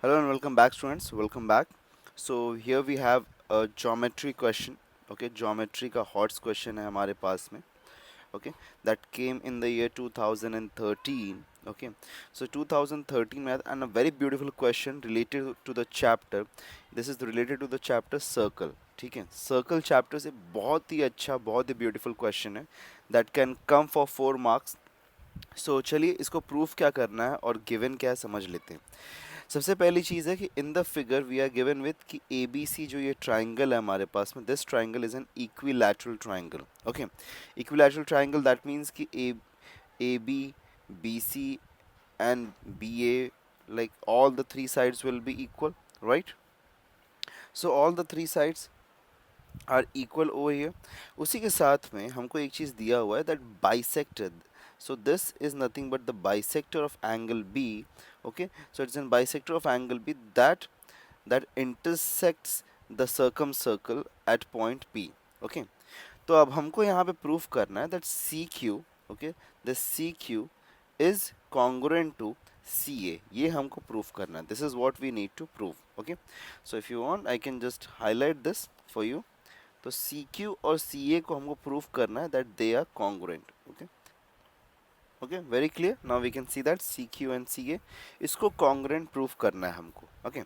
Hello and welcome back, students. Welcome back. So here we have a geometry question. Okay, geometry का HOTS question है हमारे पास में. Okay, that came in the year 2013. Okay, so 2013 math and a very beautiful question related to the chapter. This is related to the chapter circle. ठीक है, circle chapter से बहुत ही अच्छा, बहुत ही ब्यूटीफुल क्वेश्चन है that can come for 4 marks. So चलिए इसको प्रूफ क्या करना है और गिवन क्या है समझ लेते हैं. सबसे पहली चीज़ है कि in the figure we are given with कि ए बी सी जो ये ट्राइंगल है हमारे पास में, this triangle is an equilateral triangle. Okay, equilateral triangle that means कि A B B C and B A, like all the three sides will be equal, right? So all the three sides are equal over here. उसी के साथ में हमको एक चीज़ दिया हुआ है that bisector. So this is nothing but the bisector of angle B. Okay, so it's an bisector of angle B that intersects the circum circle at point P. Okay, तो अब हमको यहाँ पे प्रूफ करना है that C Q, okay, the C Q is congruent to C A. ये हमको proof करना है. This is what we need to prove. Okay, so if you want I can just highlight this for you. तो C Q और सी ए को हमको proof करना है that they are congruent. Okay, okay, very clear. Now we can see that C Q and C A इसको congruent proof करना है हमको. ओके,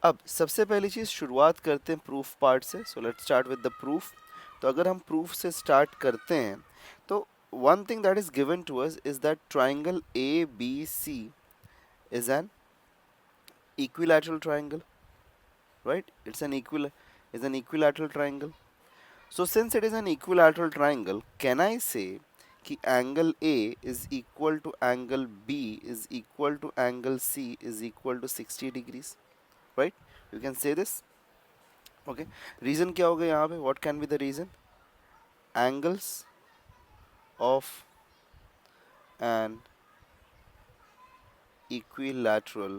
अब सबसे पहली चीज़ शुरुआत करते हैं प्रूफ पार्ट से. So let's start with the proof. तो अगर हम प्रूफ से स्टार्ट करते हैं तो one thing that is given to us is that triangle A B C is an equilateral triangle, right? It's an equilateral triangle. So since it is an equilateral triangle, can I say कि angle A is equal to angle B is equal to angle C is equal to 60 degrees, right? You can say this. Okay. Reason क्या होगा यहाँ पे? What can be the reason? Angles of an equilateral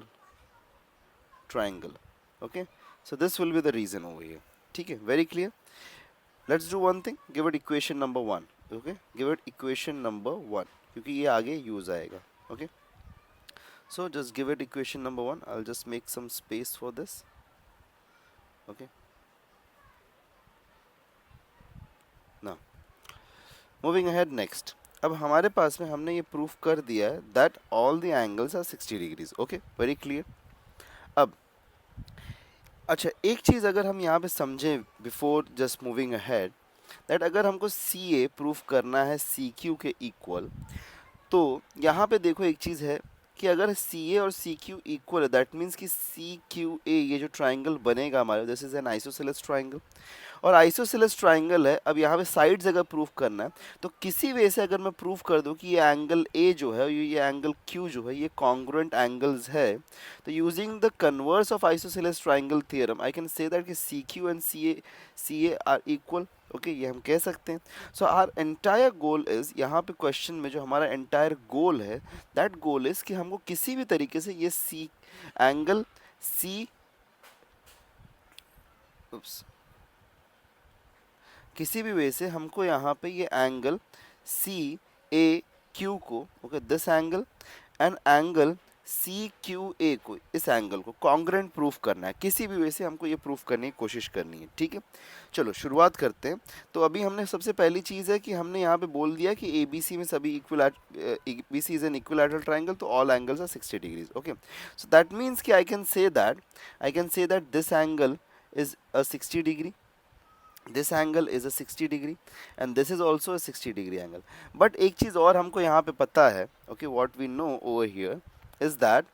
triangle. Okay. So this will be the reason over here. ठीक है, very clear. Let's do one thing. Give it equation number 1. Okay, give it equation number 1 क्योंकि ये आगे use आएगा. Okay, so just give it equation number 1. I'll just make some space for this. Okay, now moving ahead next. अब हमारे पास में हमने ये प्रूफ कर दिया है that all the angles are 60 degrees. Okay, very clear. अब अच्छा, एक चीज़ अगर हम यहाँ पे समझें before just moving ahead, that अगर हमको सी ए प्रूफ करना है सी क्यू के इक्वल, तो यहाँ पे देखो एक चीज़ है कि अगर सी ए और सी क्यू इक्वल है दैट मीन्स कि सी क्यू ए ये जो ट्राइंगल बनेगा हमारे, this is an isosceles triangle. और आइसोसेलेस ट्राइंगल है. अब यहाँ पे साइड्स अगर प्रूफ करना है तो किसी वे से अगर मैं प्रूफ कर दूँ कि ये एंगल ए जो है ये एंगल क्यू जो है ये कॉन्ग्रुएंट एंगल्स है, तो using the converse of isosceles triangle theorem I can say that कि C Q and C A are equal. Okay, ये हम कह सकते हैं. So our entire goal is, यहाँ पे क्वेश्चन में जो हमारा एंटायर गोल है दैट गोल इज कि हमको किसी भी तरीके से ये सी एंगल सी किसी भी वे से हमको यहाँ पे ये एंगल सी ए क्यू को, okay, this angle and angle C Q A को, इस एंगल को कॉन्ग्रुएंट प्रूफ करना है. किसी भी वे से हमको ये प्रूफ करने की कोशिश करनी है. ठीक है, चलो शुरुआत करते हैं. तो अभी हमने सबसे पहली चीज़ है कि हमने यहाँ पे बोल दिया कि ए बी सी में सभी B C is an equilateral triangle, तो all angles are 60 degrees. Okay, so that means कि I can say that this angle is a 60 degree, this angle is a 60 degree and this is also a 60 degree angle. But एक चीज़ और हमको यहाँ पे पता है, okay, what we know over here is that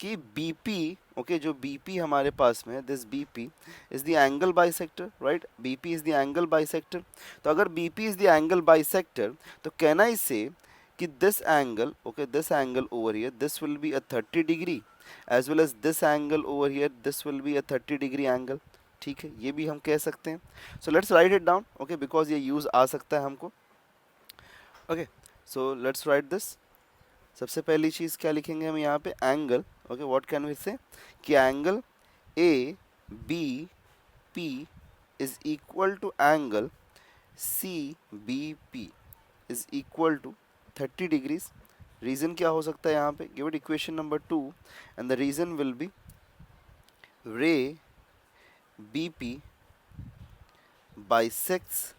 कि BP, okay, जो BP हमारे पास में है, this BP is the angle bisector, right? BP is the angle bisector. तो अगर BP is the angle bisector, तो can I say कि this angle, okay, this angle over here, this will be a 30 degree as well as this angle over here, this will be a 30 degree angle. ठीक है, ये भी हम कह सकते हैं. So let's write it down, okay, because ये use आ सकता है हमको. Okay, so let's write this. सबसे पहली चीज़ क्या लिखेंगे हम यहाँ पे, angle. Okay, what can we say कि angle A B P is equal to angle C B P is equal to 30 degrees. Reason क्या हो सकता है यहाँ पे, give it equation number 2 and the reason will B रे BP bisects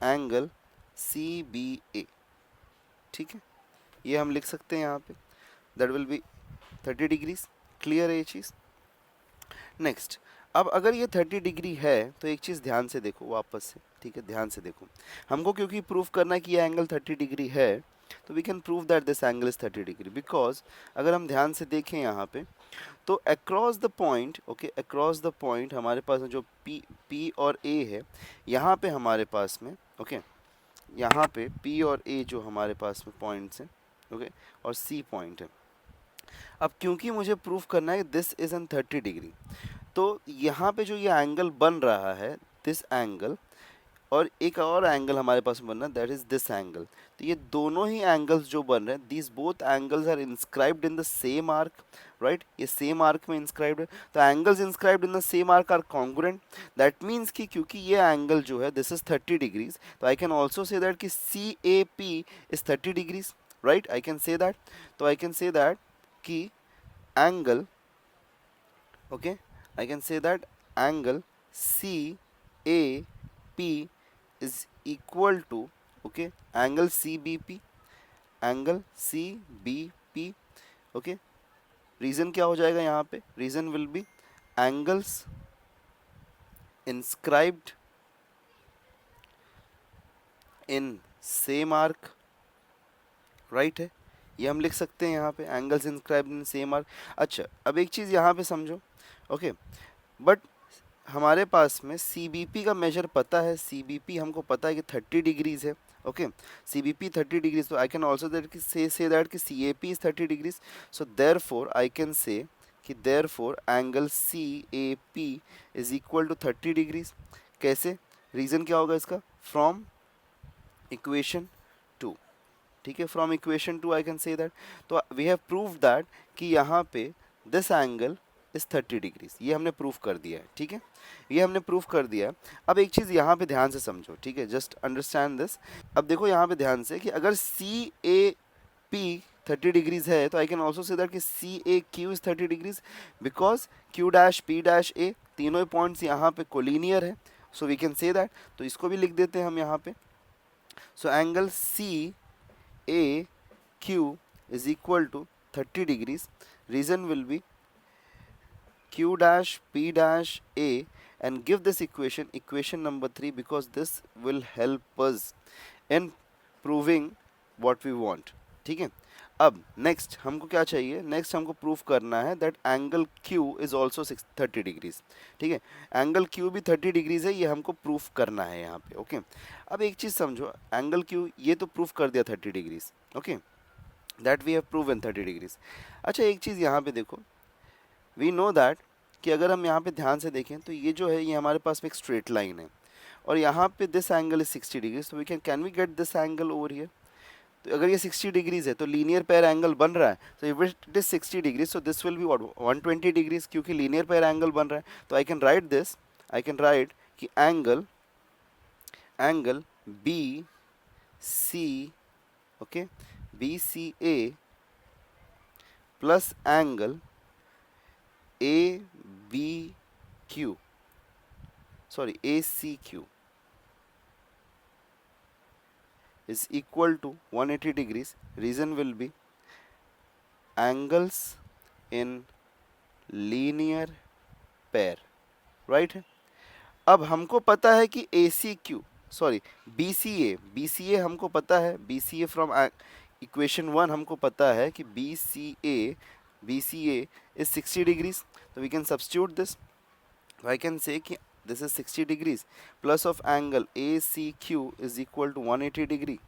angle CBA। ठीक है, ये हम लिख सकते हैं यहाँ पे, that will B 30 degrees. Clear है ये चीज़। नेक्स्ट, अब अगर ये 30 डिग्री है तो एक चीज़ ध्यान से देखो वापस से, ठीक है, ध्यान से देखो। हमको क्योंकि प्रूफ करना है कि ये एंगल 30 डिग्री है, तो we can prove that this angle is 30 degree, because अगर हम ध्यान से देखें यहाँ पे, तो across the point, okay, across the point हमारे पास जो P और A है, यहाँ पे हमारे पास में, ओके, यहाँ पे P और A जो हमारे पास में पॉइंट्स हैं, ओके, और C पॉइंट है। अब क्योंकि मुझे प्रूफ करना है दिस इज एन 30 डिग्री, तो यहाँ पे जो ये एंगल बन रहा है, दिस एंगल, और एक और एंगल हमारे पास बन रहा है, दैट इज दिस एंगल। तो ये दोनों ही एंगल्स जो बन रहे हैं, these both angles are inscribed in the same arc, right, ये सेम आर्क में इंस्क्राइब्ड है। तो angles inscribed in the same arc are congruent. That means कि क्योंकि ये एंगल जो है दिस इज 30 डिग्रीज, तो I can also say that कि CAP is 30 degrees, right, I can say that. तो आई कैन से दैट कि angle, okay, I can say that angle CAP is equal to, okay, angle CBP, angle CBP, okay। Reason क्या हो जाएगा यहाँ पे, reason will be angles inscribed in same arc, right है, ये हम लिख सकते हैं यहाँ पे, angles inscribed in same arc. अच्छा, अब एक चीज़ यहाँ पे समझो, ओके, बट हमारे पास में CBP का मेजर पता है, CBP हमको पता है कि 30 डिग्रीज है, ओके, CBP 30 डिग्रीज, तो आई कैन ऑल्सो दैट कि से दैट कि CAP is 30 degrees. So therefore I can say कि therefore angle CAP is equal to 30 degrees. कैसे, रीज़न क्या होगा इसका, फ्रॉम इक्वेशन 2, ठीक है, from equation 2 I can say that. तो वी हैव प्रूव्ड दैट कि यहाँ पे दिस एंगल इज 30 डिग्रीज, ये हमने प्रूफ कर दिया है, ठीक है, ये हमने प्रूफ कर दिया है। अब एक चीज़ यहाँ पे ध्यान से समझो, ठीक है, जस्ट अंडरस्टैंड दिस। अब देखो यहाँ पे ध्यान से कि अगर CAP 30 डिग्रीज है, तो I can also say that कि CAQ is 30 degrees, because Q dash P dash A तीनों ही पॉइंट्स यहाँ पे कोलिनियर है, so we can say that. तो इसको भी लिख देते हैं हम यहाँ पे। So angle CAQ is equal to 30 degrees. Reason will be Q dash P dash A, and give this equation, equation number 3, because this will help us in proving what we want, ठीक है। अब next हमको क्या चाहिए, next हमको proof करना है that angle Q is also 30 degrees, ठीक है, एंगल Q भी 30 डिग्रीज है, ये हमको प्रूफ करना है यहाँ पे, ओके। अब एक चीज़ समझो, एंगल Q ये तो प्रूफ कर दिया 30 degrees, okay, that we have proven 30 degrees. अच्छा, एक चीज़ यहाँ पे देखो, वी नो दैट कि अगर हम यहाँ पे ध्यान से देखें तो ये जो है ये हमारे पास में एक स्ट्रेट लाइन है, और यहाँ पे दिस एंगल इज 60 डिग्रीज, तो we can we get this angle over here. तो अगर ये 60 डिग्रीज है तो लीनियर पेयर एंगल बन रहा है, तो if it is 60 degrees, so this will be what 120 degrees, क्योंकि लीनियर पेयर एंगल बन रहा है। तो I can write this, I can write कि angle BC, okay, BCA plus angle ABQ, sorry, ACQ is equal to 180 degrees. Reason will be angles in linear pair, right है। अब हमको पता है कि ACQ, सॉरी, BCA हमको पता है, BCA फ्रॉम इक्वेशन 1 हमको पता है कि BCA is 60 degrees, तो we can substitute this. So I can say कि this is 60 degrees plus of angle ACQ is equal to 180 degree.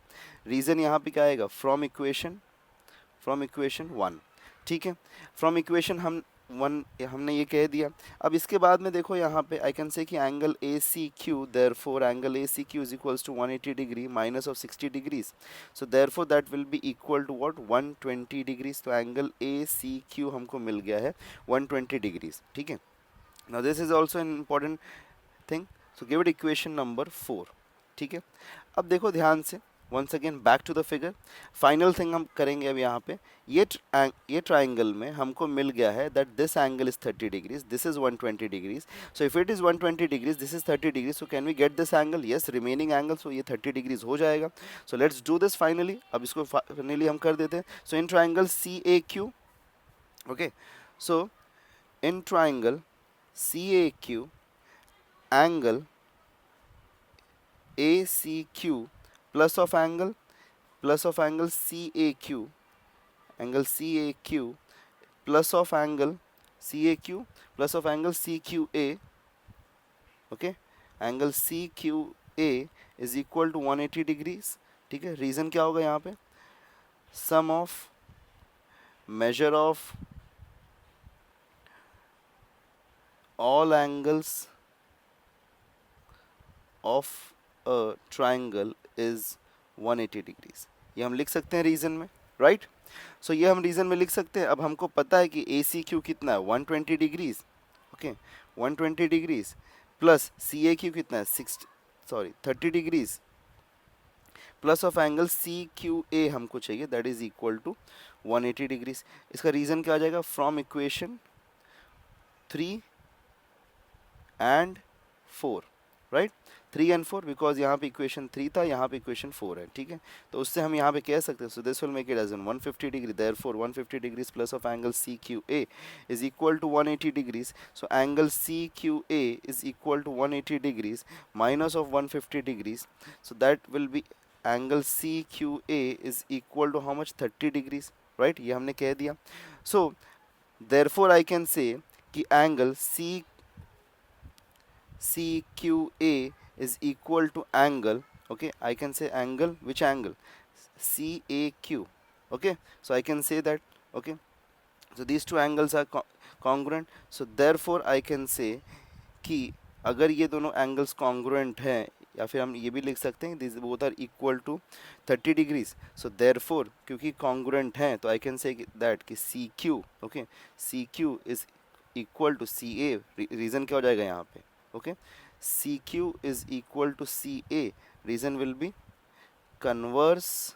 Reason यहाँ पे क्या आएगा, from equation 1, ठीक है, from equation हम 1 हमने ये कह दिया। अब इसके बाद में देखो यहाँ पे आई कैन से कि angle ACQ, therefore angle ACQ is equals to 180 degree minus of 60 degrees, so therefore that will be equal to what 120 degrees। तो एंगल ACQ हमको मिल गया है 120 degrees, ठीक है। Now this is also an important thing, so give it equation number 4। ठीक है, अब देखो ध्यान से, once again back to the figure. Final thing हम करेंगे अब यहाँ पे, ये ट्राइंगल में हमको मिल गया है that this angle is 30 degrees, this is 120 degrees. So if it is 120 degrees, this is 30 degrees, so can we get this angle? Yes, remaining angle, so ये 30 डिग्रीज हो जाएगा। So let's do this finally. अब इसको finally हम कर देते हैं। So in triangle C A Q, okay, so in triangle C A Q, angle ACQ plus of angle CAQ, angle CAQ plus of angle CAQ plus of angle CQA, okay, angle CQA is equal to 180 degrees. ठीक है, reason क्या होगा यहाँ पे? सम of measure of all angles of a triangle is 180 degrees. ये हम लिख सकते हैं रीजन में, राइट? सो ये हम रीजन में लिख सकते हैं। अब हमको पता है कि ए सी क्यू कितना है, 120 degrees, okay, 120 degrees plus C A Q कितना है, 30 degrees plus of angle C Q A हमको चाहिए, that is equal to 180 degrees. इसका रीजन क्या आ जाएगा? From equation 3 and 4, right? 3 and 4, because यहाँ पे इक्वेशन 3 था, यहाँ पे इक्वेशन 4 है। ठीक है, तो उससे हम यहाँ पे कह सकते हैं, so this will make it as 150 degree, therefore 150 degrees plus of angle C Q A is equal to 180 degrees. So angle C Q A is equal to 180 degrees minus of 150 degrees, so that will be angle C Q A is equal to how much? 30 degrees, right? ये हमने कह दिया। सो therefore I can say कि angle CQA is equal to angle, okay, I can say angle, which angle? CAQ, okay, so I can say that, okay, so these two angles are congruent, so therefore I can say कि अगर ये दोनों angles congruent हैं, या फिर हम ये भी लिख सकते हैं these both are equal to 30 degrees, so therefore क्योंकि congruent हैं तो I can say that कि CQ, okay, CQ is equal to CA, reason क्या हो जाएगा यहाँ पे? Okay, CQ is equal to CA, reason will be converse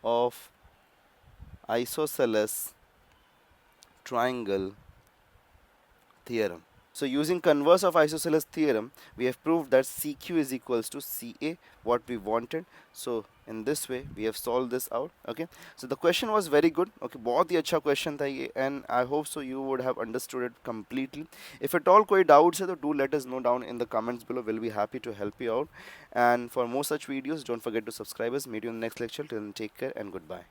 of isosceles triangle theorem. So using converse of isosceles theorem, we have proved that CQ is equals to CA, what we wanted. So in this way, we have solved this out. Okay. So the question was very good. Okay, बहुत ही अच्छा question था ये, and I hope so you would have understood it completely. If at all कोई doubts है तो do let us know down in the comments below. We'll be happy to help you out. And for more such videos, don't forget to subscribe us. Meet you in the next lecture. Till then, take care and goodbye.